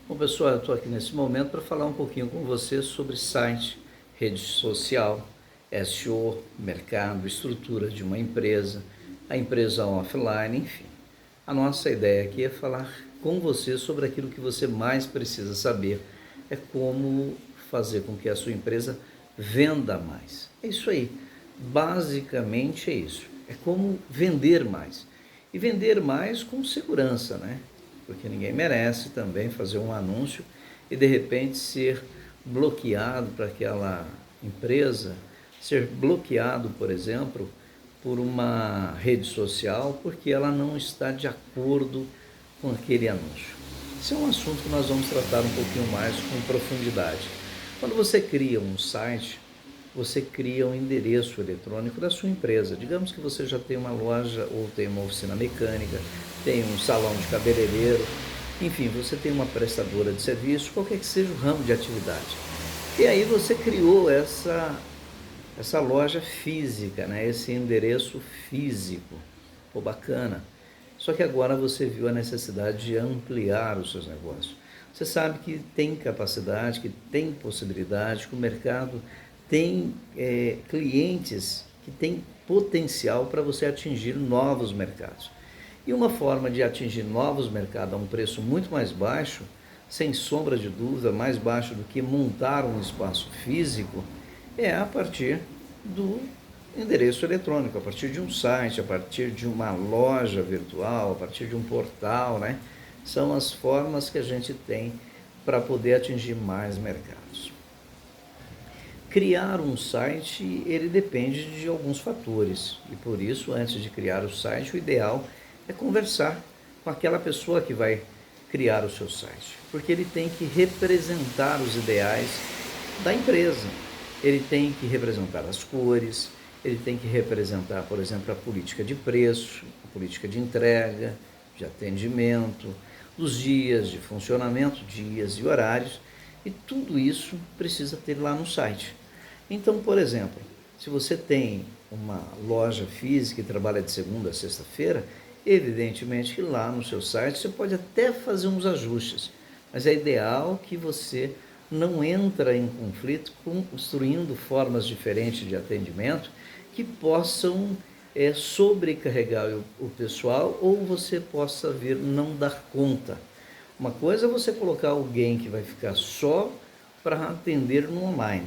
Bom, pessoal, eu estou aqui nesse momento para falar um pouquinho com você sobre site, rede social, SEO, mercado, estrutura de uma empresa, a empresa offline, enfim. A nossa ideia aqui é falar com você sobre aquilo que você mais precisa saber, é como fazer com que a sua empresa venda mais. É isso aí, basicamente é isso, é como vender mais. E vender mais com segurança, né? Porque ninguém merece também fazer um anúncio e de repente ser bloqueado para aquela empresa, ser bloqueado, por exemplo, por uma rede social porque ela não está de acordo com aquele anúncio. Esse é um assunto que nós vamos tratar um pouquinho mais com profundidade. Quando você cria um site, você cria um endereço eletrônico da sua empresa. Digamos que você já tem uma loja ou tem uma oficina mecânica, tem um salão de cabeleireiro, enfim, você tem uma prestadora de serviço, qualquer que seja o ramo de atividade. E aí você criou essa loja física, né? Esse endereço físico. Pô, bacana. Só que agora você viu a necessidade de ampliar os seus negócios. Você sabe que tem capacidade, que tem possibilidade, que o mercado tem clientes que têm potencial para você atingir novos mercados. E uma forma de atingir novos mercados a um preço muito mais baixo, sem sombra de dúvida, mais baixo do que montar um espaço físico, é a partir do endereço eletrônico, a partir de um site, a partir de uma loja virtual, a partir de um portal, né? São as formas que a gente tem para poder atingir mais mercados. Criar um site, ele depende de alguns fatores, e por isso, antes de criar o site, o ideal é conversar com aquela pessoa que vai criar o seu site, porque ele tem que representar os ideais da empresa, ele tem que representar as cores, ele tem que representar, por exemplo, a política de preço, a política de entrega, de atendimento, os dias de funcionamento, dias e horários, e tudo isso precisa ter lá no site. Então, por exemplo, se você tem uma loja física e trabalha de segunda a sexta-feira, evidentemente que lá no seu site você pode até fazer uns ajustes, mas é ideal que você não entre em conflito construindo formas diferentes de atendimento que possam sobrecarregar o pessoal ou você possa vir não dar conta. Uma coisa é você colocar alguém que vai ficar só para atender no online,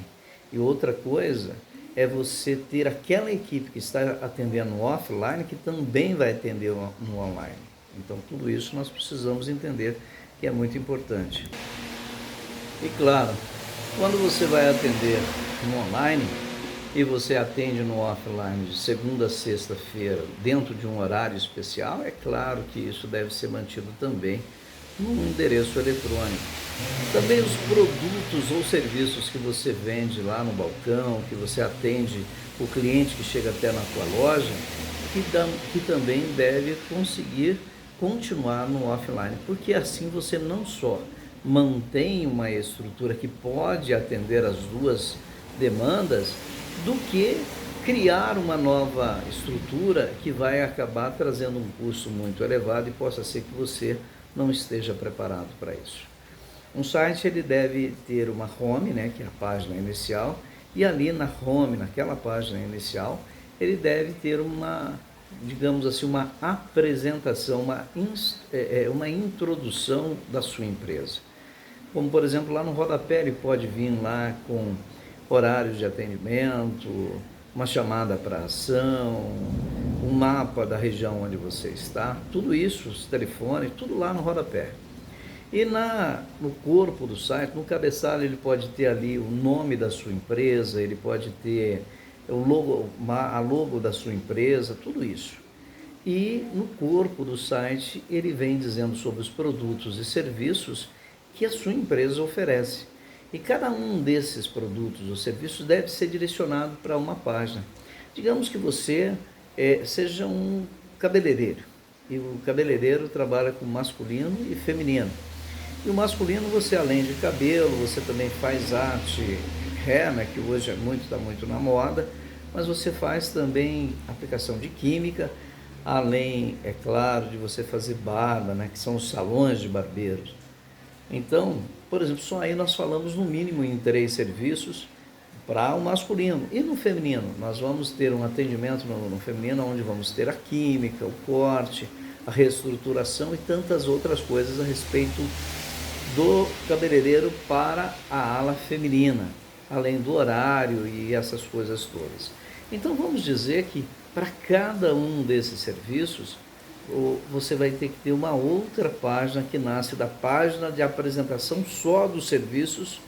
e outra coisa é você ter aquela equipe que está atendendo no offline que também vai atender no online. Então, tudo isso nós precisamos entender que é muito importante. E claro, quando você vai atender no online e você atende no offline de segunda a sexta-feira dentro de um horário especial, é claro que isso deve ser mantido também no endereço eletrônico. Também os produtos ou serviços que você vende lá no balcão, que você atende o cliente que chega até na tua loja, que também deve conseguir continuar no offline, porque assim você não só mantém uma estrutura que pode atender as duas demandas, do que criar uma nova estrutura que vai acabar trazendo um custo muito elevado e possa ser que você não esteja preparado para isso. Um site ele deve ter uma home, né, que é a página inicial, e ali na home, naquela página inicial, ele deve ter uma, digamos assim, uma apresentação, uma introdução da sua empresa. Como, por exemplo, lá no rodapé ele pode vir lá com horários de atendimento, uma chamada para ação, um mapa da região onde você está, tudo isso, os telefones, tudo lá no rodapé. E no corpo do site, no cabeçalho, ele pode ter ali o nome da sua empresa, ele pode ter a logo da sua empresa, tudo isso. E no corpo do site, ele vem dizendo sobre os produtos e serviços que a sua empresa oferece. E cada um desses produtos ou serviços deve ser direcionado para uma página. Digamos que você seja um cabeleireiro, e o cabeleireiro trabalha com masculino e feminino. E o masculino, você além de cabelo, você também faz arte hair, né, que hoje está muito na moda, mas você faz também aplicação de química, além, é claro, de você fazer barba, né, que são os salões de barbeiros. Então, por exemplo, só aí nós falamos no mínimo em 3 serviços para o masculino. E no feminino? Nós vamos ter um atendimento no feminino, onde vamos ter a química, o corte, a reestruturação e tantas outras coisas a respeito do cabeleireiro para a ala feminina, além do horário e essas coisas todas. Então vamos dizer que para cada um desses serviços, você vai ter que ter uma outra página que nasce da página de apresentação só dos serviços,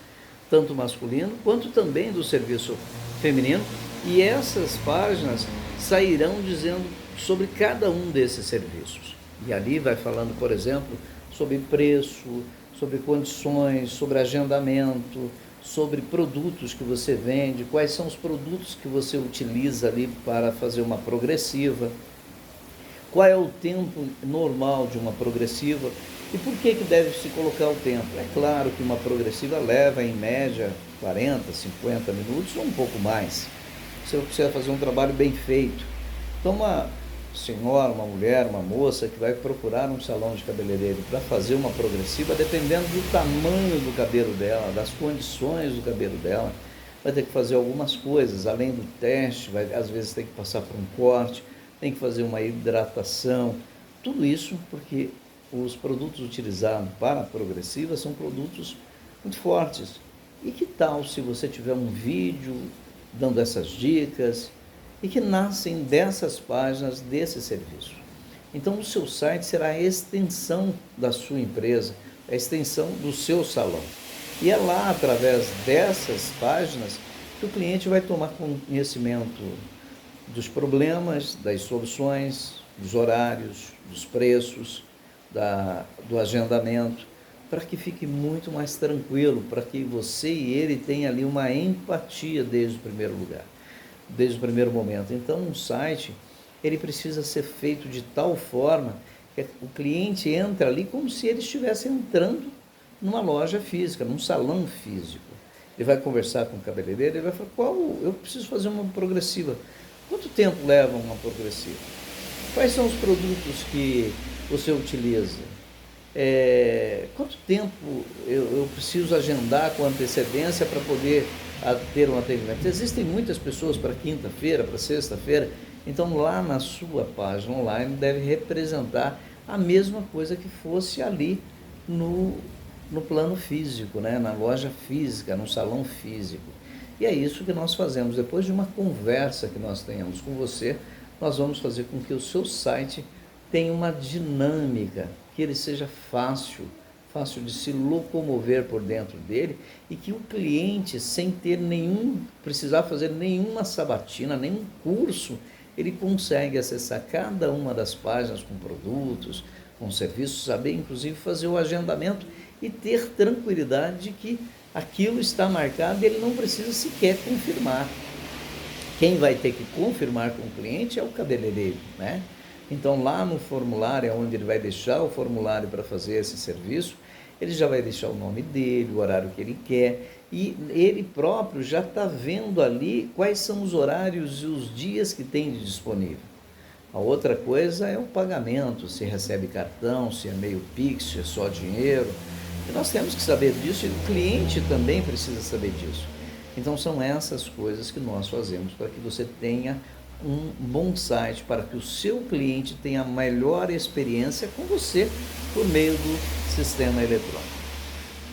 tanto masculino quanto também do serviço feminino, e essas páginas sairão dizendo sobre cada um desses serviços. E ali vai falando, por exemplo, sobre preço, sobre condições, sobre agendamento, sobre produtos que você vende, quais são os produtos que você utiliza ali para fazer uma progressiva, qual é o tempo normal de uma progressiva e por que deve se colocar o tempo. É claro que uma progressiva leva em média 40, 50 minutos ou um pouco mais. Você precisa fazer um trabalho bem feito. Então uma senhora, uma mulher, uma moça que vai procurar um salão de cabeleireiro para fazer uma progressiva, dependendo do tamanho do cabelo dela, das condições do cabelo dela, vai ter que fazer algumas coisas, além do teste, vai às vezes ter que passar por um corte, tem que fazer uma hidratação, tudo isso porque os produtos utilizados para a progressiva são produtos muito fortes. E que tal se você tiver um vídeo dando essas dicas e que nascem dessas páginas desse serviço? Então o seu site será a extensão da sua empresa, a extensão do seu salão. E é lá, através dessas páginas, que o cliente vai tomar conhecimento dos problemas, das soluções, dos horários, dos preços, do agendamento, para que fique muito mais tranquilo, para que você e ele tenham ali uma empatia desde o primeiro lugar, desde o primeiro momento. Então, um site, ele precisa ser feito de tal forma que o cliente entra ali como se ele estivesse entrando numa loja física, num salão físico. Ele vai conversar com o cabeleireiro, ele vai falar, eu preciso fazer uma progressiva. Quanto tempo leva uma progressiva? Quais são os produtos que você utiliza? Quanto tempo eu preciso agendar com antecedência para poder ter um atendimento? Existem muitas pessoas para quinta-feira, para sexta-feira, então lá na sua página online deve representar a mesma coisa que fosse ali no plano físico, né? Na loja física, no salão físico. E é isso que nós fazemos. Depois de uma conversa que nós tenhamos com você, nós vamos fazer com que o seu site tenha uma dinâmica, que ele seja fácil de se locomover por dentro dele e que o cliente, sem ter precisar fazer nenhuma sabatina, nenhum curso, ele consegue acessar cada uma das páginas com produtos, com serviços, saber inclusive fazer o agendamento e ter tranquilidade de que aquilo está marcado e ele não precisa sequer confirmar. Quem vai ter que confirmar com o cliente é o cabeleireiro, né? Então lá no formulário, onde ele vai deixar o formulário para fazer esse serviço, ele já vai deixar o nome dele, o horário que ele quer, e ele próprio já está vendo ali quais são os horários e os dias que tem de disponível. A outra coisa é o pagamento, se recebe cartão, se é meio Pix, se é só dinheiro. E nós temos que saber disso e o cliente também precisa saber disso. Então são essas coisas que nós fazemos para que você tenha um bom site, para que o seu cliente tenha a melhor experiência com você por meio do sistema eletrônico.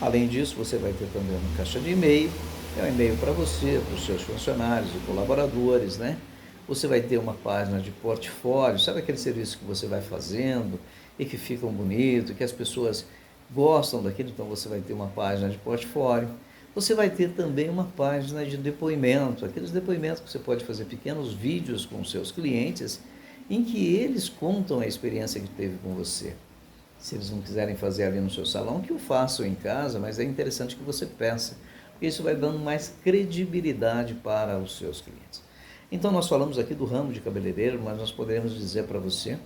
Além disso, você vai ter também uma caixa de e-mail, é um e-mail para você, para os seus funcionários e colaboradores, né? Você vai ter uma página de portfólio, sabe aquele serviço que você vai fazendo e que ficam bonito, que as pessoas gostam daquilo, então você vai ter uma página de portfólio. Você vai ter também uma página de depoimento, aqueles depoimentos que você pode fazer pequenos vídeos com seus clientes, em que eles contam a experiência que teve com você. Se eles não quiserem fazer ali no seu salão, que o façam em casa, mas é interessante que você peça, porque isso vai dando mais credibilidade para os seus clientes. Então nós falamos aqui do ramo de cabeleireiro, mas nós podemos dizer para você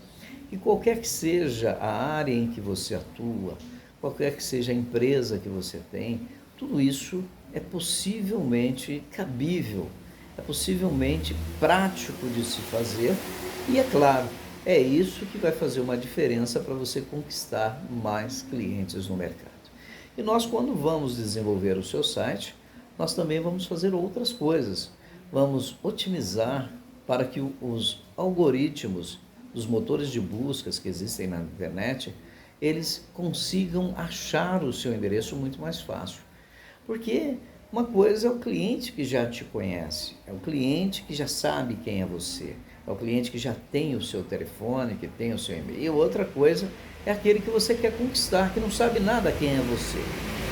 que qualquer que seja a área em que você atua, qualquer que seja a empresa que você tem, tudo isso é possivelmente cabível, é possivelmente prático de se fazer e, é claro, é isso que vai fazer uma diferença para você conquistar mais clientes no mercado. E nós, quando vamos desenvolver o seu site, nós também vamos fazer outras coisas. Vamos otimizar para que os algoritmos dos motores de buscas que existem na internet, eles consigam achar o seu endereço muito mais fácil. Porque uma coisa é o cliente que já te conhece, é o cliente que já sabe quem é você, é o cliente que já tem o seu telefone, que tem o seu e-mail. Outra coisa é aquele que você quer conquistar, que não sabe nada quem é você.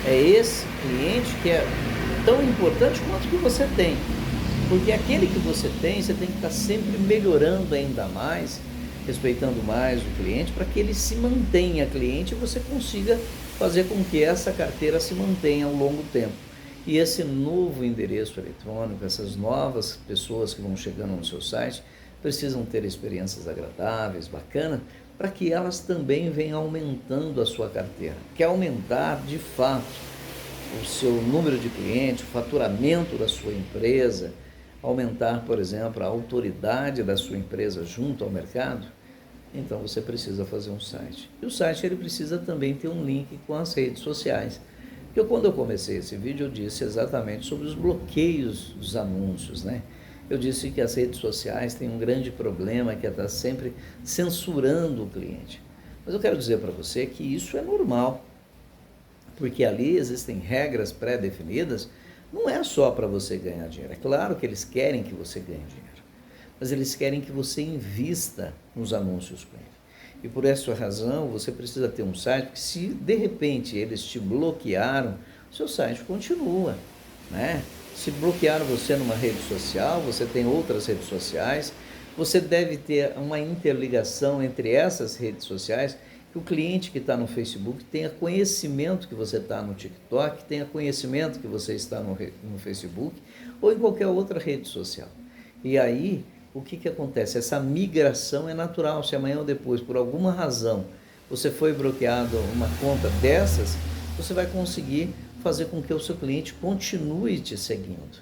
É esse cliente que é tão importante quanto o que você tem. Porque aquele que você tem, você tem que estar sempre melhorando ainda mais, respeitando mais o cliente, para que ele se mantenha cliente e você consiga fazer com que essa carteira se mantenha ao longo tempo. E esse novo endereço eletrônico, essas novas pessoas que vão chegando no seu site, precisam ter experiências agradáveis, bacanas, para que elas também venham aumentando a sua carteira. Quer aumentar, de fato, o seu número de clientes, o faturamento da sua empresa, aumentar, por exemplo, a autoridade da sua empresa junto ao mercado, então você precisa fazer um site. E o site ele precisa também ter um link com as redes sociais. Porque quando eu comecei esse vídeo, eu disse exatamente sobre os bloqueios dos anúncios, né? Eu disse que as redes sociais têm um grande problema, que é estar sempre censurando o cliente. Mas eu quero dizer para você que isso é normal, porque ali existem regras pré-definidas, não é só para você ganhar dinheiro. É claro que eles querem que você ganhe dinheiro, mas eles querem que você invista nos anúncios com ele. E por essa razão, você precisa ter um site que, se de repente eles te bloquearam, o seu site continua, né? Se bloquearam você numa rede social, você tem outras redes sociais, você deve ter uma interligação entre essas redes sociais, que o cliente que está no Facebook tenha conhecimento que você está no TikTok, tenha conhecimento que você está no Facebook ou em qualquer outra rede social. E aí, o que acontece? Essa migração é natural. Se amanhã ou depois, por alguma razão, você foi bloqueado uma conta dessas, você vai conseguir fazer com que o seu cliente continue te seguindo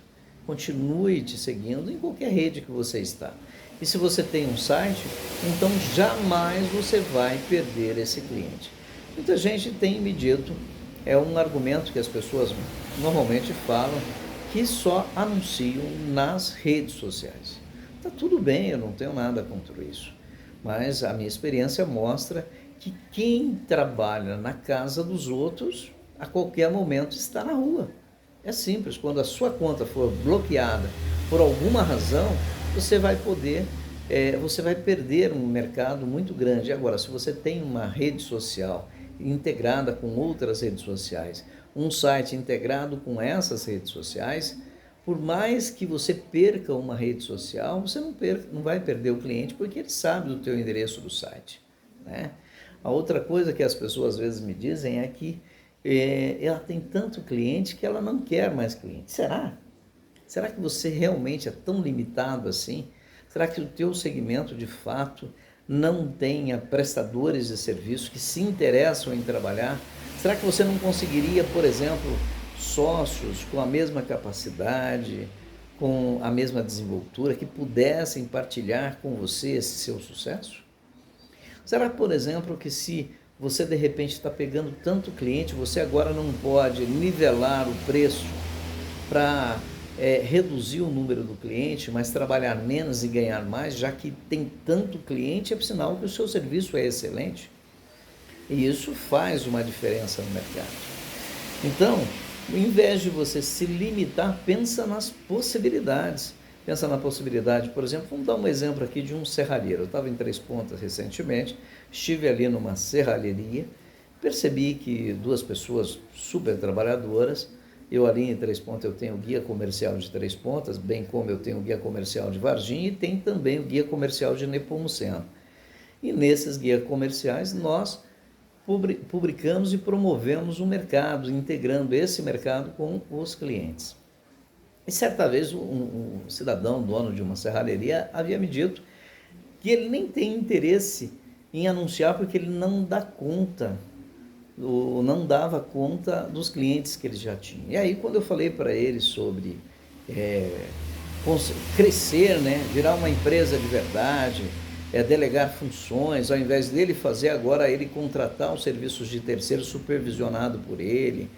em qualquer rede que você está. E se você tem um site, então jamais você vai perder esse cliente. Muita gente tem me dito, é um argumento que as pessoas normalmente falam, que só anunciam nas redes sociais. Está tudo bem, eu não tenho nada contra isso, mas a minha experiência mostra que quem trabalha na casa dos outros, a qualquer momento está na rua. É simples, quando a sua conta for bloqueada por alguma razão, você vai perder um mercado muito grande. Agora, se você tem uma rede social integrada com outras redes sociais, um site integrado com essas redes sociais, por mais que você perca uma rede social, você não vai perder o cliente, porque ele sabe do teu endereço do site, né? A outra coisa que as pessoas às vezes me dizem é que ela tem tanto cliente que ela não quer mais cliente. Será? Será que você realmente é tão limitado assim? Será que o teu segmento de fato não tenha prestadores de serviço que se interessam em trabalhar? Será que você não conseguiria, por exemplo, sócios com a mesma capacidade, com a mesma desenvoltura, que pudessem partilhar com você esse seu sucesso? Será, por exemplo, que se você de repente está pegando tanto cliente, você agora não pode nivelar o preço para reduzir o número do cliente, mas trabalhar menos e ganhar mais, já que tem tanto cliente, é sinal que o seu serviço é excelente. E isso faz uma diferença no mercado. Então, ao invés de você se limitar, pensa nas possibilidades. Pensa na possibilidade, por exemplo, vamos dar um exemplo aqui de um serralheiro. Eu estava em Três Pontas recentemente, estive ali numa serralheria, percebi que duas pessoas super trabalhadoras, eu ali em Três Pontas eu tenho o guia comercial de Três Pontas, bem como eu tenho o guia comercial de Varginha e tem também o guia comercial de Nepomuceno. E nesses guias comerciais nós publicamos e promovemos um mercado, integrando esse mercado com os clientes. E certa vez um cidadão, dono de uma serralheria, havia me dito que ele nem tem interesse em anunciar porque ele não dá conta, ou não dava conta dos clientes que ele já tinha. E aí quando eu falei para ele sobre crescer, né, virar uma empresa de verdade, delegar funções, ao invés dele fazer agora, ele contratar os serviços de terceiro supervisionado por ele,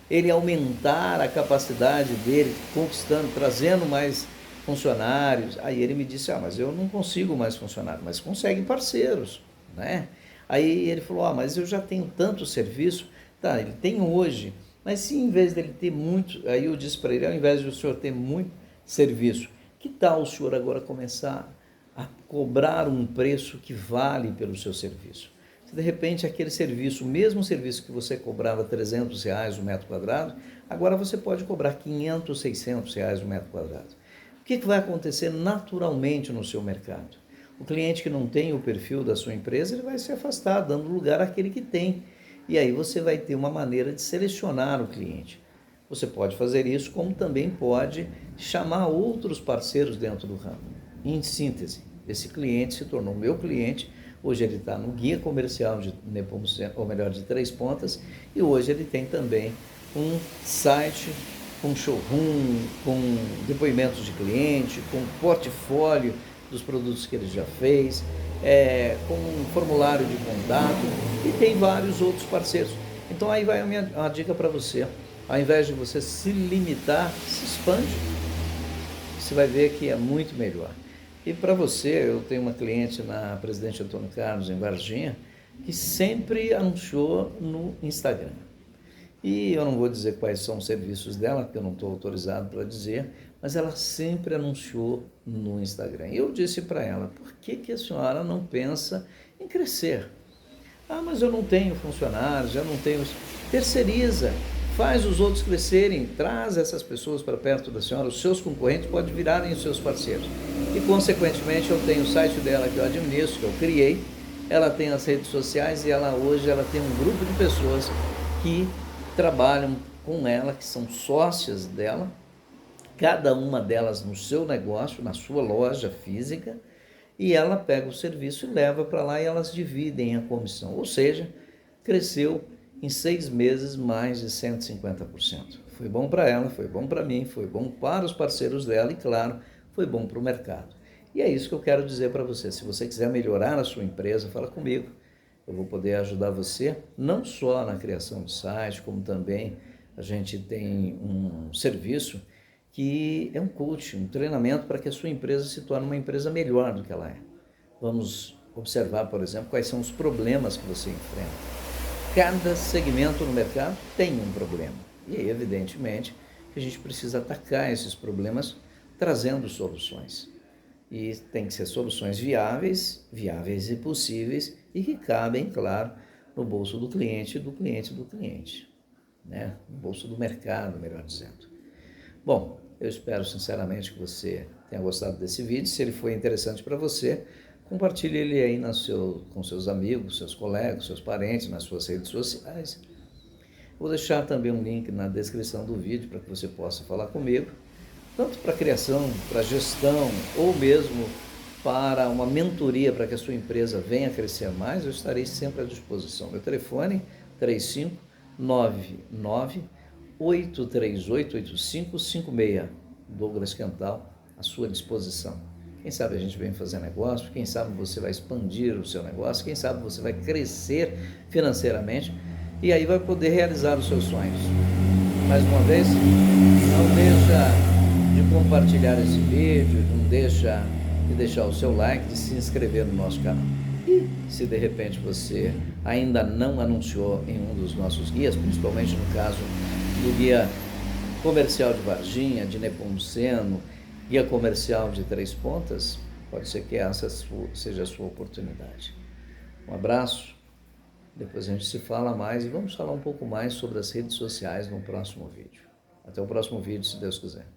ele aumentar a capacidade dele, conquistando, trazendo mais funcionários. Aí ele me disse, mas eu não consigo mais funcionário, mas consegue parceiros, né? Aí ele falou, mas eu já tenho tanto serviço. Tá, ele tem hoje, mas se em vez dele ter muito, aí eu disse para ele, ao invés de o senhor ter muito serviço, que tal o senhor agora começar a cobrar um preço que vale pelo seu serviço? Se de repente aquele serviço, o mesmo serviço que você cobrava R$ 300 o metro quadrado, agora você pode cobrar R$ 500, R$ 600 o metro quadrado. O que vai acontecer naturalmente no seu mercado? O cliente que não tem o perfil da sua empresa, ele vai se afastar, dando lugar àquele que tem. E aí você vai ter uma maneira de selecionar o cliente. Você pode fazer isso, como também pode chamar outros parceiros dentro do ramo. Em síntese, esse cliente se tornou meu cliente. Hoje ele está no guia comercial de Nepomuceno, ou melhor, de Três Pontas, e hoje ele tem também um site com showroom, com depoimentos de cliente, com portfólio dos produtos que ele já fez, com um formulário de contato, e tem vários outros parceiros. Então aí vai a dica para você. Ao invés de você se limitar, se expande. Você vai ver que é muito melhor. E para você, eu tenho uma cliente na Presidente Antônio Carlos, em Varginha, que sempre anunciou no Instagram. E eu não vou dizer quais são os serviços dela, porque eu não estou autorizado para dizer, mas ela sempre anunciou no Instagram. E eu disse para ela, por que a senhora não pensa em crescer? Mas eu não tenho funcionários, eu não tenho... Terceiriza, faz os outros crescerem, traz essas pessoas para perto da senhora, os seus concorrentes podem virarem os seus parceiros. E, consequentemente, eu tenho o site dela que eu administro, que eu criei, ela tem as redes sociais e hoje ela tem um grupo de pessoas que trabalham com ela, que são sócias dela, cada uma delas no seu negócio, na sua loja física, e ela pega o serviço e leva para lá e elas dividem a comissão. Ou seja, cresceu em 6 meses mais de 150%. Foi bom para ela, foi bom para mim, foi bom para os parceiros dela e, claro, foi bom para o mercado. E é isso que eu quero dizer para você. Se você quiser melhorar a sua empresa, fala comigo. Eu vou poder ajudar você, não só na criação de site, como também a gente tem um serviço que é um coaching, um treinamento para que a sua empresa se torne uma empresa melhor do que ela é. Vamos observar, por exemplo, quais são os problemas que você enfrenta. Cada segmento no mercado tem um problema. E aí, evidentemente, que a gente precisa atacar esses problemas trazendo soluções. E tem que ser soluções viáveis e possíveis e que cabem, claro, no bolso do cliente, né? No bolso do mercado, melhor dizendo. Bom, eu espero sinceramente que você tenha gostado desse vídeo. Se ele foi interessante para você, compartilhe ele aí com seus amigos, seus colegas, seus parentes, nas suas redes sociais. Vou deixar também um link na descrição do vídeo para que você possa falar comigo, tanto para criação, para gestão, ou mesmo para uma mentoria para que a sua empresa venha crescer mais. Eu estarei sempre à disposição. Meu telefone 3599-838-8556. Douglas Quental, à sua disposição. Quem sabe a gente vem fazer negócio, quem sabe você vai expandir o seu negócio, quem sabe você vai crescer financeiramente e aí vai poder realizar os seus sonhos. Mais uma vez, não deixa de compartilhar esse vídeo, não deixa de deixar o seu like, de se inscrever no nosso canal. E se de repente você ainda não anunciou em um dos nossos guias, principalmente no caso do guia comercial de Varginha, de Nepomuceno, guia comercial de Três Pontas, pode ser que essa seja a sua oportunidade. Um abraço, depois a gente se fala mais e vamos falar um pouco mais sobre as redes sociais no próximo vídeo. Até o próximo vídeo, se Deus quiser.